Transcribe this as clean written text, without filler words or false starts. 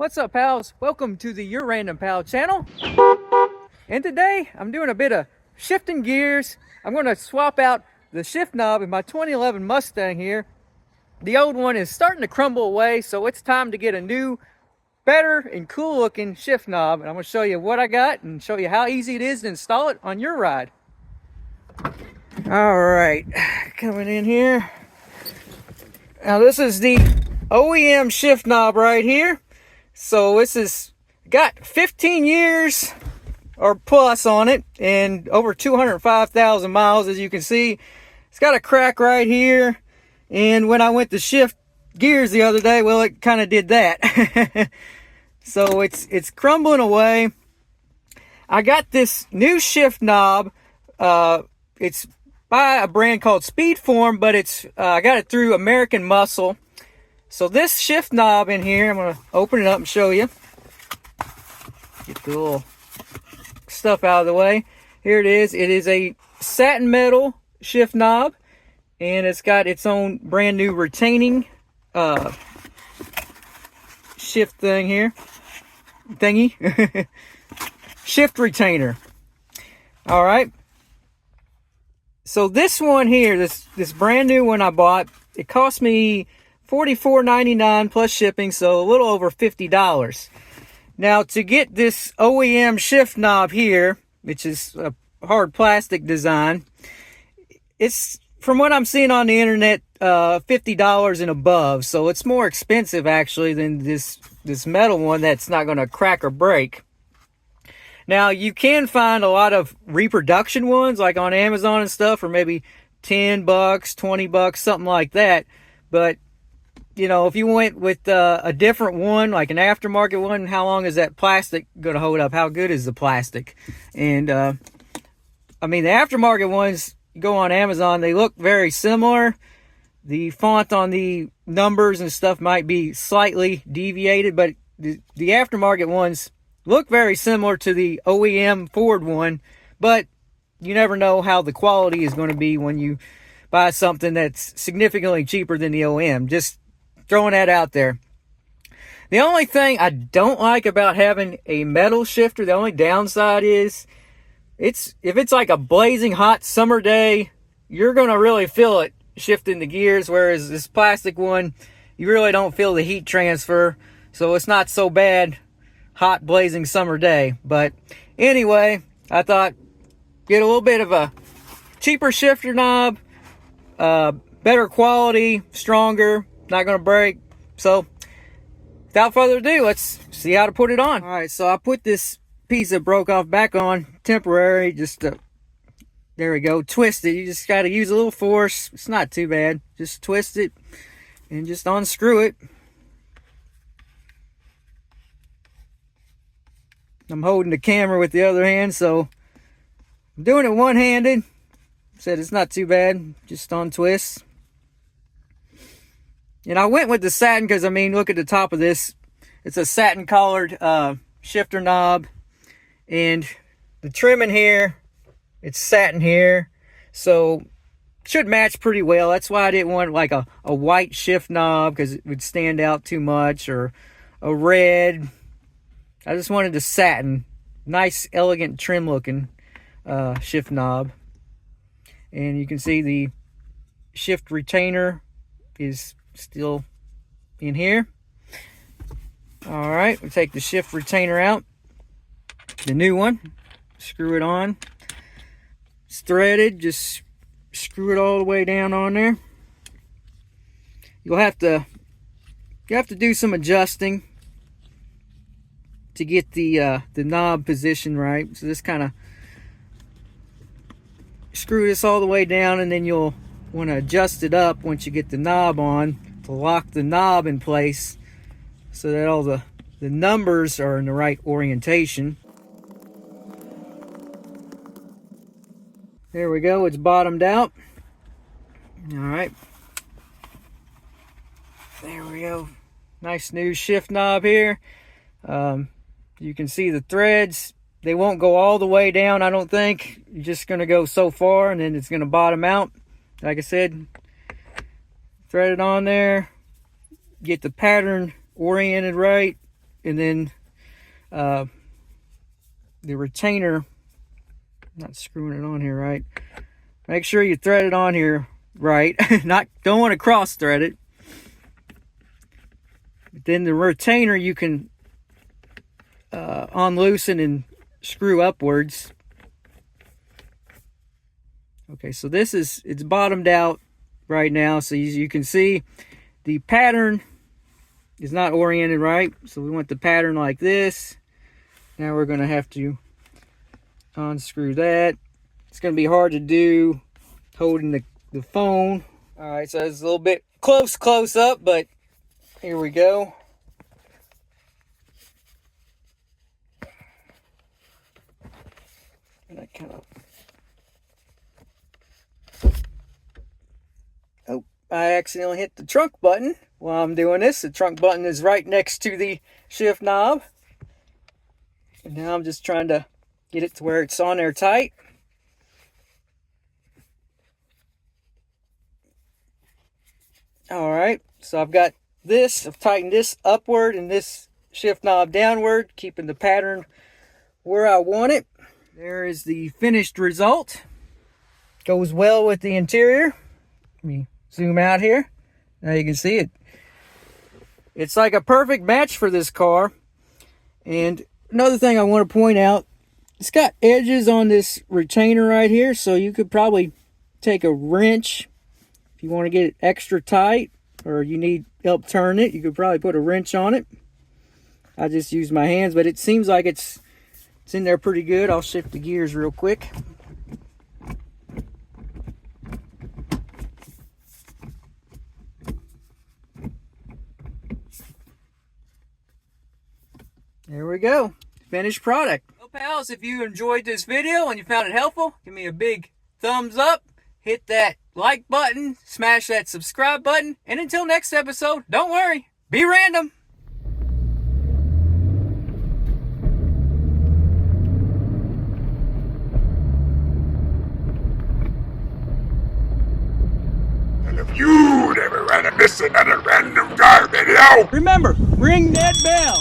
What's up, pals? Welcome to the Your Random Pal channel. And today I'm doing a bit of shifting gears. I'm going to swap out the shift knob in my 2011 Mustang here. The old one is starting to crumble away, so it's time to get a new, better and cool looking shift knob. And I'm going to show you what I got and show you how easy it is to install it on your ride. All right, coming in here. Now this is the OEM shift knob right here. So this has got 15 years or plus on it and over 205,000 miles. As you can see, it's got a crack right here. And when I went to shift gears the other day, well, it kind of did that. So it's crumbling away. I got this new shift knob. It's by a brand called SpeedForm, but I got it through American Muscle. So this shift knob in here, I'm going to open it up and show you. Get the little stuff out of the way. Here it is. It is a satin metal shift knob, and it's got its own brand new retaining shift thing here. Thingy. Shift retainer. All right. So this one here, this brand new one I bought, it cost me $44.99 plus shipping, so a little over $50. Now, to get this OEM shift knob here, which is a hard plastic design, it's, from what I'm seeing on the internet, $50 and above. So it's more expensive actually than this metal one that's not going to crack or break. Now, you can find a lot of reproduction ones like on Amazon and stuff for maybe $10, $20, something like that. But you know, if you went with a different one, like an aftermarket one, how long is that plastic going to hold up? How good is the plastic? And, I mean, the aftermarket ones, you go on Amazon, they look very similar. The font on the numbers and stuff might be slightly deviated, but the aftermarket ones look very similar to the OEM Ford one, but you never know how the quality is going to be when you buy something that's significantly cheaper than the OEM. Just throwing that out there. The only thing I don't like about having a metal shifter, the only downside is if it's like a blazing hot summer day, you're going to really feel it shifting the gears, whereas this plastic one, you really don't feel the heat transfer, so it's not so bad hot blazing summer day. But anyway, I thought get a little bit of a cheaper shifter knob, better quality, stronger, not going to break. So without further ado, let's see how to put it on. All right, so I put this piece that broke off back on temporary. Just there we go, twist it. You just got to use a little force. It's not too bad. Just twist it and just unscrew it. I'm holding the camera with the other hand, so I'm doing it one-handed. Said it's not too bad. Just untwist. And I went with the satin because, I mean, look at the top of this. It's a satin collared shifter knob. And the trimming here, it's satin here. So should match pretty well. That's why I didn't want like a white shift knob because it would stand out too much, or a red. I just wanted the satin. Nice, elegant, trim looking shift knob. And you can see the shift retainer is still in here. All right, we take the shift retainer out, the new one, screw it on. It's threaded, just screw it all the way down on there. You have to do some adjusting to get the knob position right. So just kind of screw this all the way down, and then you'll want to adjust it up once you get the knob on to lock the knob in place so that all the numbers are in the right orientation. There we go, it's bottomed out. All right, there we go. Nice new shift knob here. You can see the threads. They won't go all the way down, I don't think. You're just going to go so far, and then it's going to bottom out. Like I said, thread it on there. Get the pattern oriented right. and then the retainer, not screwing it on here right. Make sure you thread it on here right. Don't want to cross thread it. But then the retainer you can unloosen and screw upwards. Okay, so it's bottomed out right now, so you can see the pattern is not oriented right. So we want the pattern like this. Now we're going to have to unscrew that. It's going to be hard to do holding the phone. All right, so it's a little bit close up, but here we go. And I kind of... Oh, I accidentally hit the trunk button while I'm doing this. The trunk button is right next to the shift knob. And now I'm just trying to get it to where it's on there tight. Alright, so I've got this. I've tightened this upward and this shift knob downward, keeping the pattern where I want it. There is the finished result. Goes well with the interior. Let me zoom out here. Now you can see it. It's like a perfect match for this car. And another thing I want to point out, it's got edges on this retainer right here, so you could probably take a wrench if you want to get it extra tight, or you need help turn it. You could probably put a wrench on it. I just use my hands, but it seems like it's in there pretty good. I'll shift the gears real quick. There we go. Finished product. Well, pals, if you enjoyed this video and you found it helpful, give me a big thumbs up. Hit that like button. Smash that subscribe button. And until next episode, don't worry. Be random. And if you never want to miss another random car video, Remember, ring that bell.